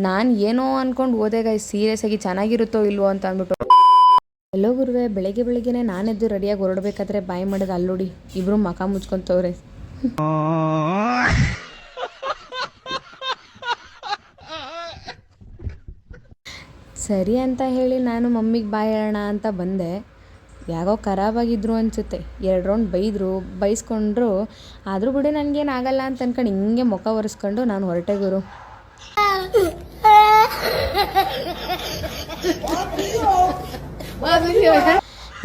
ನಾನು ಏನೋ ಅಂದ್ಕೊಂಡು ಹೋದೆ ಗೈಸ್, ಸೀರಿಯಸ್ ಆಗಿ ಚೆನ್ನಾಗಿರುತ್ತೋ ಇಲ್ವೋ ಅಂತ ಅಂದ್ಬಿಟ್ಟು. ಎಲ್ಲೋ ಗುರುವೆ, ಬೆಳಗ್ಗೆ ಬೆಳಿಗ್ಗೆನೆ ನಾನೆದ್ದು ರೆಡಿಯಾಗಿ ಹೊರಡ್ಬೇಕಾದ್ರೆ ಬಾಯ್ ಮಾಡೋದು ಅಲ್ಲಿ ನೋಡಿ, ಇಬ್ರು ಮಕ ಮುಚ್ಕೊಂತವ್ರೆ. ಸರಿ ಅಂತ ಹೇಳಿ ನಾನು ಮಮ್ಮಿಗೆ ಬಾಯ್ ಹೇಳೋಣ ಅಂತ ಬಂದೆ. ಯಾಗೋ ಖರಾಬಾಗಿದ್ರು ಅನಿಸುತ್ತೆ. 2 ರೌಂಡ್ ಬೈಸ್ಕೊಂಡ್ರು. ಆದರೂ ಬಿಡಿ ನನಗೇನು ಆಗಲ್ಲ ಅಂತ ಅನ್ಕೊಂಡು ಹಿಂಗೆ ಮುಖ ಒರೆಸ್ಕೊಂಡು ನಾನು ಹೊರಟೆ ಗುರು.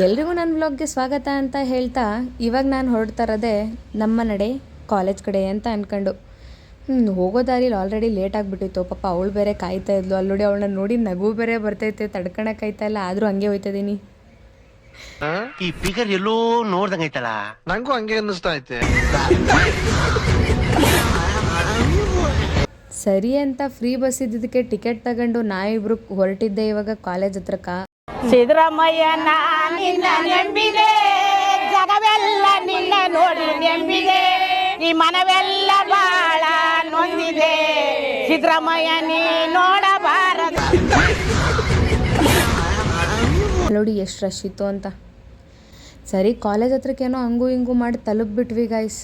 ಎಲ್ರಿಗೂ ನನ್ನ ವ್ಲಾಗ್ಗೆ ಸ್ವಾಗತ ಅಂತ ಹೇಳ್ತಾ ಇವಾಗ ನಾನು ಹೊರಡ್ತಾ ಇರೋದೆ ನಮ್ಮ ನಡೆ ಕಾಲೇಜ್ ಕಡೆ ಅಂತ ಅಂದ್ಕೊಂಡು. ಹೋಗೋ ದಾರಿಲಿ ಆಲ್ರೆಡಿ ಲೇಟ್ ಆಗಿಬಿಟ್ಟಿತ್ತು. ಪಾಪ ಅವಳು ಬೇರೆ ಕಾಯ್ತಾ ಇದ್ಲು. ಅಲ್ಲಿ ನೋಡಿ, ಅವಳನ್ನ ನೋಡಿ ನಗು ಬೇರೆ ಬರ್ತೈತೆ, ತಡ್ಕೊಳಕ್ಕಾಯ್ತಾ ಇಲ್ಲ. ಆದರೂ ಹಂಗೆ ಹೋಯ್ತಾ ಇದೀನಿ. ಈ ಫಿಗರ್ ಎಲ್ಲೋ ನೋಡ್ದಂಗೈತಲ್ಲ, ನಂಗೂ ಹಂಗೆ ಅನ್ನಿಸ್ತಾ ಐತೆ. ಸರಿ ಅಂತ ಫ್ರೀ ಬಸ್ ಇದ್ದಿದ್ದಕ್ಕೆ ಟಿಕೆಟ್ ತಗೊಂಡು ನಾವಿಬ್ರು ಹೊರಟಿದ್ದೆ ಇವಾಗ ಕಾಲೇಜ್ ಹತ್ರಕ್ಕ. ಸಿದ್ದರಾಮಯ್ಯ ನಿನ್ನ ನೆಂಬಿದೆ, ಜಗವೆಲ್ಲ ನಿನ್ನ ನೋಡಿ ನೆಂಬಿದೆ, ಈ ಮನವೆಲ್ಲ ಬಾಳ ನೊಂದಿದೆ, ಸಿದ್ದರಾಮಯ್ಯ ನೀ ನೋಡಬಾರದು. ನೋಡಿ ಎಷ್ಟು ರಶ್ ಇತ್ತು ಅಂತ. ಸರಿ ಕಾಲೇಜ್ ಹತ್ರಕ್ಕೇನೋ ಹಂಗೂ ಹಿಂಗೂ ಮಾಡಿ ತಲುಪಿಬಿಟ್ವಿ ಗೈಸ್.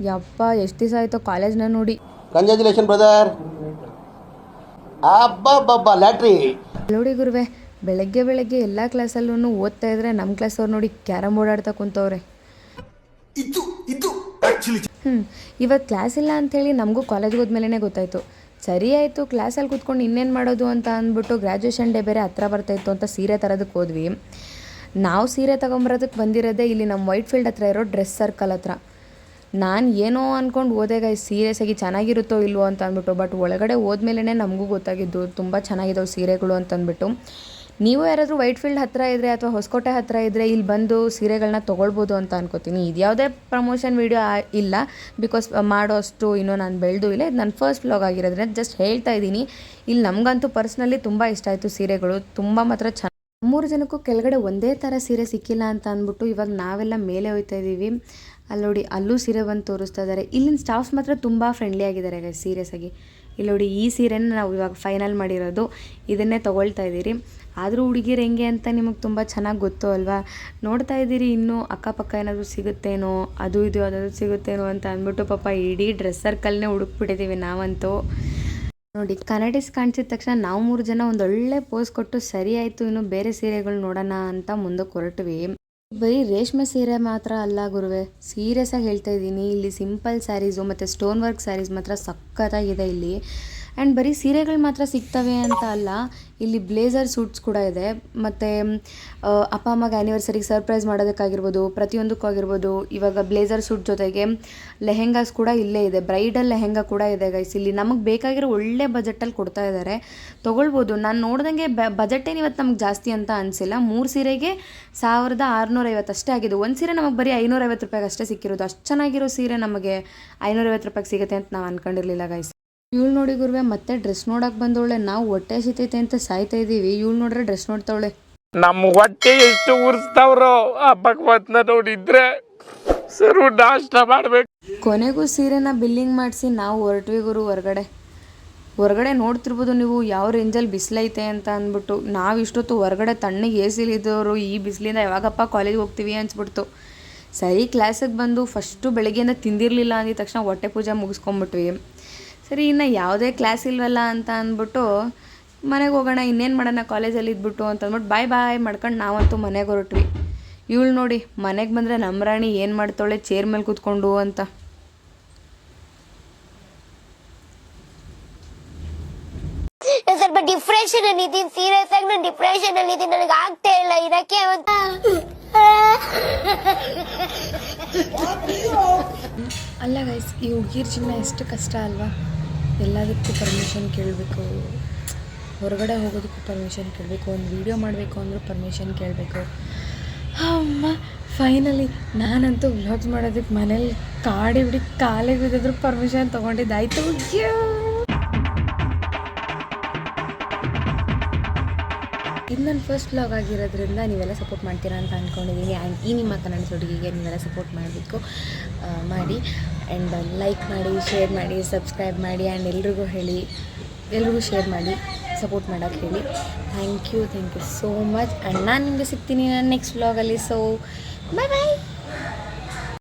ಯಪ್ಪ ಎಷ್ಟು ದಿವಸ ಆಯಿತು ಕಾಲೇಜ್ನ ನೋಡಿ. Congratulation brother. ಅಬ್ಬಬ್ಬಬ್ಬ ಲ್ಯಾಟ್ರಿ. ನೋಡಿ ಗುರುವೆ, ಬೆಳಗ್ಗೆ ಎಲ್ಲ ಕ್ಲಾಸಲ್ಲೂ ಓದ್ತಾ ಇದ್ರೆ ನಮ್ಮ ಕ್ಲಾಸವ್ರು ನೋಡಿ ಕ್ಯಾರಮ್ ಬೋರ್ಡ್ ಆಡ್ತಾ ಕುಂತವ್ರೆ. ಇವತ್ತು ಕ್ಲಾಸ್ ಇಲ್ಲ ಅಂಥೇಳಿ ನಮಗೂ ಕಾಲೇಜ್ಗೆ ಹೋದ್ಮೇಲೆ ಗೊತ್ತಾಯಿತು. ಸರಿ ಆಯಿತು, ಕ್ಲಾಸಲ್ಲಿ ಕೂತ್ಕೊಂಡು ಇನ್ನೇನು ಮಾಡೋದು ಅಂತ ಅಂದ್ಬಿಟ್ಟು ಗ್ರ್ಯಾಜುಯೇಷನ್ ಡೇ ಬೇರೆ ಹತ್ರ ಬರ್ತಾಯಿತ್ತು ಅಂತ ಸೀರೆ ತರೋದಕ್ಕೆ ಹೋದ್ವಿ. ನಾವು ಸೀರೆ ತೊಗೊಂಬರೋದಕ್ಕೆ ಬಂದಿರೋದೇ ಇಲ್ಲಿ ನಮ್ಮ ವೈಟ್ ಫೀಲ್ಡ್ ಹತ್ರ ಇರೋ ಡ್ರೆಸ್ ಸರ್ಕಲ್ ಹತ್ರ. ನಾನು ಏನೋ ಅಂದ್ಕೊಂಡು ಹೋದೆ ಗೈಸ್, ಸೀರಿಯಸ್ ಆಗಿ ಚೆನ್ನಾಗಿರುತ್ತೋ ಇಲ್ವೋ ಅಂತ ಅಂದ್ಬಿಟ್ಟು. ಬಟ್ ಒಳಗಡೆ ಹೋದ್ಮೇಲೆ ನಮಗೂ ಗೊತ್ತಾಗಿದ್ದು ತುಂಬ ಚೆನ್ನಾಗಿದ್ದಾವೆ ಸೀರೆಗಳು ಅಂತಂದ್ಬಿಟ್ಟು. ನೀವು ಯಾರಾದರೂ ವೈಟ್ ಫೀಲ್ಡ್ ಹತ್ತಿರ ಇದ್ದರೆ ಅಥವಾ ಹೊಸಕೋಟೆ ಹತ್ತಿರ ಇದ್ದರೆ ಇಲ್ಲಿ ಬಂದು ಸೀರೆಗಳನ್ನ ತೊಗೊಳ್ಬೋದು ಅಂತ ಅನ್ಕೋತೀನಿ. ಇದು ಯಾವುದೇ ಪ್ರಮೋಷನ್ ವೀಡಿಯೋ ಇಲ್ಲ, ಬಿಕಾಸ್ ಮಾಡೋ ಅಷ್ಟು ಇನ್ನೂ ನಾನು ಬೆಳೆದು ಇಲ್ಲ. ಇದು ನನ್ನ ಫಸ್ಟ್ ವ್ಲಾಗ್ ಆಗಿರೋದ್ರಿಂದ ಜಸ್ಟ್ ಹೇಳ್ತಾ ಇದ್ದೀನಿ. ಇಲ್ಲಿ ನಮಗಂತೂ ಪರ್ಸ್ನಲಿ ತುಂಬ ಇಷ್ಟ ಆಯಿತು ಸೀರೆಗಳು, ತುಂಬ ಮಾತ್ರ ಚೆನ್ನಾಗಿ. 3 ಜನಕ್ಕೂ ಕೆಳಗಡೆ ಒಂದೇ ಥರ ಸೀರೆ ಸಿಕ್ಕಿಲ್ಲ ಅಂತ ಅಂದ್ಬಿಟ್ಟು ಇವಾಗ ನಾವೆಲ್ಲ ಮೇಲೆ ಹೋಗ್ತಾ ಇದ್ದೀವಿ. ಅಲ್ಲಿ ನೋಡಿ, ಅಲ್ಲೂ ಸೀರೆ ಬಂದು ತೋರಿಸ್ತಾ ಇದ್ದಾರೆ. ಇಲ್ಲಿನ ಸ್ಟಾಫ್ ಮಾತ್ರ ತುಂಬ ಫ್ರೆಂಡ್ಲಿ ಆಗಿದ್ದಾರೆ ಗೈಸ್, ಸೀರಿಯಸ್ ಆಗಿ. ಇಲ್ಲಿ ನೋಡಿ, ಈ ಸೀರೆನ ನಾವು ಇವಾಗ ಫೈನಲ್ ಮಾಡಿರೋದು, ಇದನ್ನೇ ತೊಗೊಳ್ತಾ ಇದ್ದೀರಿ. ಆದರೂ ಹುಡುಗಿರು ಹೆಂಗೆ ಅಂತ ನಿಮಗೆ ತುಂಬ ಚೆನ್ನಾಗಿ ಗೊತ್ತು ಅಲ್ವಾ. ನೋಡ್ತಾ ಇದ್ದೀರಿ, ಇನ್ನೂ ಅಕ್ಕಪಕ್ಕ ಏನಾದರೂ ಸಿಗುತ್ತೇನೋ, ಅದು ಇದು ಅದಾದರೂ ಸಿಗುತ್ತೇನೋ ಅಂತ ಅಂದ್ಬಿಟ್ಟು ಪಾಪ ಇಡೀ ಡ್ರೆಸ್ ಸರ್ಕಲ್ನೇ ಹುಡುಕ್ಬಿಟ್ಟಿದ್ದೀವಿ ನಾವಂತೂ. ನೋಡಿ, ಕನ್ನಡಿಸ್ ಕಾಣಿಸಿದ ತಕ್ಷಣ ನಾವು 3 ಜನ ಒಂದೊಳ್ಳೆ ಪೋಸ್ ಕೊಟ್ಟು ಸರಿ ಆಯಿತು, ಇನ್ನು ಬೇರೆ ಸೀರೆಗಳು ನೋಡೋಣ ಅಂತ ಮುಂದಕ್ಕೆ ಹೊರಟ್ವಿ. ಬರೀ ರೇಷ್ಮೆ ಸೀರೆ ಮಾತ್ರ ಅಲ್ಲ ಗುರುವೆ, ಸೀರಿಯಸ್ ಆಗಿ ಹೇಳ್ತಾ ಇದ್ದೀನಿ. ಇಲ್ಲಿ ಸಿಂಪಲ್ ಸ್ಯಾರೀಸು ಮತ್ತು ಸ್ಟೋನ್ ವರ್ಕ್ ಸ್ಯಾರೀಸ್ ಮಾತ್ರ ಸಖತ್ತಾಗಿದೆ ಇಲ್ಲಿ. ಆ್ಯಂಡ್ ಬರೀ ಸೀರೆಗಳು ಮಾತ್ರ ಸಿಗ್ತವೆ ಅಂತ ಅಲ್ಲ, ಇಲ್ಲಿ ಬ್ಲೇಸರ್ ಸೂಟ್ಸ್ ಕೂಡ ಇದೆ. ಮತ್ತು ಅಪ್ಪ ಅಮ್ಮಗೆ ಆ್ಯನಿವರ್ಸರಿಗೆ ಸರ್ಪ್ರೈಸ್ ಮಾಡೋದಕ್ಕಾಗಿರ್ಬೋದು, ಪ್ರತಿಯೊಂದಕ್ಕೂ ಆಗಿರ್ಬೋದು. ಇವಾಗ ಬ್ಲೇಸರ್ ಸೂಟ್ ಜೊತೆಗೆ ಲೆಹೆಂಗಾಸ್ ಕೂಡ ಇಲ್ಲೇ ಇದೆ, ಬ್ರೈಡಲ್ ಲೆಹೆಂಗಾ ಕೂಡ ಇದೆ ಗೈಸ್. ಇಲ್ಲಿ ನಮಗೆ ಬೇಕಾಗಿರೋ ಒಳ್ಳೆ ಬಜೆಟಲ್ಲಿ ಕೊಡ್ತಾ ಇದ್ದಾರೆ, ತೊಗೊಳ್ಬೋದು. ನಾನು ನೋಡ್ದಂಗೆ ಬಜೆಟೇನು ಇವತ್ತು ನಮ್ಗೆ ಜಾಸ್ತಿ ಅಂತ ಅನಿಸಿಲ್ಲ. 3 ಸೀರೆಗೆ 1650 ಅಷ್ಟೇ ಆಗಿದೆ. ಒಂದು ಸೀರೆ ನಮಗೆ ಬರೀ 550 ರೂಪಾಯಿಗೆ ಅಷ್ಟೇ ಸಿಕ್ಕಿರೋದು. ಅಷ್ಟು ಚೆನ್ನಾಗಿರೋ ಸೀರೆ ನಮಗೆ 550 ರೂಪಾಯಿಗೆ ಸಿಗುತ್ತೆ ಅಂತ ನಾವು ಅಂದ್ಕೊಂಡಿರಲಿಲ್ಲ ಗೈಸ್. ಇವಳು ನೋಡಿ ಗುರುವೆ, ಮತ್ತೆ ಡ್ರೆಸ್ ನೋಡಕ್ಕೆ ಬಂದವಳೆ. ನಾವು ಹೊಟ್ಟೆ ಸಿತೈತೆ ಅಂತ ಸಾಯ್ತಾ ಇದ್ದೀವಿ, ಇವಳು ನೋಡ್ರೆ ಡ್ರೆಸ್ ನೋಡ್ತಾವಳೆ. ನಮ್ಮ ಹೊಟ್ಟೆ ಎಷ್ಟು ಉರ್ಸ್ತಾವ್ರೋ ಆ ಭಗವಂತನ ನೋಡಿದ್ರೆ ಸರು ನಾಷ್ಟ ಮಾಡ್ಬೇಕು. ಕೊನೆಗೂ ಸೀರೆನ ಬಿಲ್ಲಿಂಗ್ ಮಾಡಿಸಿ ನಾವು ಹೊರಟ್ವಿ ಗುರು ಹೊರಗಡೆ ನೋಡ್ತಿರ್ಬೋದು ನೀವು ಯಾವ ರೇಂಜಲ್ಲಿ ಬಿಸಿಲೈತೆ ಅಂತ ಅಂದ್ಬಿಟ್ಟು. ನಾವು ಇಷ್ಟೊತ್ತು ಹೊರಗಡೆ ತಣ್ಣಗೆ ಎಸಿಲಿದ್ದವರು ಈ ಬಿಸಿಲಿಂದ ಯಾವಾಗಪ್ಪ ಕಾಲೇಜ್ಗೆ ಹೋಗ್ತೀವಿ ಅನ್ಸ್ಬಿಡ್ತು. ಸರಿ ಕ್ಲಾಸಿಗೆ ಬಂದು ಫಸ್ಟು ಬೆಳಗ್ಗೆಯಿಂದ ತಿಂದಿರಲಿಲ್ಲ ಅಂದಿದ ತಕ್ಷಣ ಹೊಟ್ಟೆ ಪೂಜೆ ಮುಗಿಸ್ಕೊಂಬಿಟ್ವಿ. ಸರಿ, ಇನ್ನು ಯಾವುದೇ ಕ್ಲಾಸ್ ಇಲ್ವಲ್ಲ ಅಂತ ಅಂದ್ಬಿಟ್ಟು ಮನೆಗೆ ಹೋಗೋಣ, ಇನ್ನೇನು ಮಾಡೋಣ ಕಾಲೇಜಲ್ಲಿ ಇದ್ಬಿಟ್ಟು ಅಂತ ಅಂದ್ಬಿಟ್ಟು ಬಾಯ್ ಮಾಡ್ಕೊಂಡು ನಾವಂತೂ ಮನೆಗೆ ಹೊರಟ್ವಿ. ಇವಳು ನೋಡಿ, ಮನೆಗೆ ಬಂದರೆ ನಮ್ಮ ರಾಣಿ ಏನು ಮಾಡ್ತಾಳೆ, ಚೇರ್ ಮೇಲೆ ಕೂತ್ಕೊಂಡು ಅಂತ. ಸ್ವಲ್ಪ ಡಿಪ್ರೆಷನ್ ಅಲ್ಲಿ ಇದ್ದೀನಿ, ಸೀರಿಯಸ್ ಆಗಿ ನಾನು ಡಿಪ್ರೆಷನ್ ಅಲ್ಲಿ ಇದ್ದೀನಿ, ನನಗೆ ಆಗ್ತಾ ಇಲ್ಲ ಇರಕ್ಕೆ. ಅಲ್ಲ ಗೈಸ್, ಈ ಹುಡುಗಿರ ಜೀವನ ಎಷ್ಟು ಕಷ್ಟ ಅಲ್ವಾ. ಎಲ್ಲದಕ್ಕೂ ಪರ್ಮಿಷನ್ ಕೇಳಬೇಕು, ಹೊರಗಡೆ ಹೋಗೋದಕ್ಕೂ ಪರ್ಮಿಷನ್ ಕೇಳಬೇಕು, ಒಂದು ವೀಡಿಯೋ ಮಾಡಬೇಕು ಅಂದರೂ ಪರ್ಮಿಷನ್ ಕೇಳಬೇಕು. ಅಮ್ಮ ಫೈನಲಿ ನಾನಂತೂ ವ್ಲಾಗ್ಸ್ ಮಾಡೋದಕ್ಕೆ ಮನೇಲಿ ಕಾಡಿ ಕಾಲಿಗೆ ಬಿದ್ದಿದ್ರು ಪರ್ಮಿಷನ್ ತೊಗೊಂಡಿದ್ದಾಯ್ತು. ಇದು ನನ್ನ ಫಸ್ಟ್ ವ್ಲಾಗ್ ಆಗಿರೋದ್ರಿಂದ ನೀವೆಲ್ಲ ಸಪೋರ್ಟ್ ಮಾಡ್ತೀರಾ ಅಂತ ಅಂದ್ಕೊಂಡಿದ್ದೀನಿ. ಆ್ಯಂಡ್ ಈ ನಿಮ್ಮ ಕನ್ನಡ ಹುಡುಗಿಗೆ ನೀವೆಲ್ಲ ಸಪೋರ್ಟ್ ಮಾಡಬೇಕು, ಮಾಡಿ. ಆ್ಯಂಡ್ ಲೈಕ್ ಮಾಡಿ, ಶೇರ್ ಮಾಡಿ, ಸಬ್ಸ್ಕ್ರೈಬ್ ಮಾಡಿ. ಆ್ಯಂಡ್ ಎಲ್ರಿಗೂ ಹೇಳಿ ಎಲ್ರಿಗೂ ಶೇರ್ ಮಾಡಿ ಸಪೋರ್ಟ್ ಮಾಡೋಕ್ಕೆ ಹೇಳಿ. Thank you so much. And ನಾನು ನಿಮಗೆ ಸಿಗ್ತೀನಿ ನನ್ನ ನೆಕ್ಸ್ಟ್ ವ್ಲಾಗಲ್ಲಿ. ಸೊ ಬಾಯ್ ಬಾಯ್.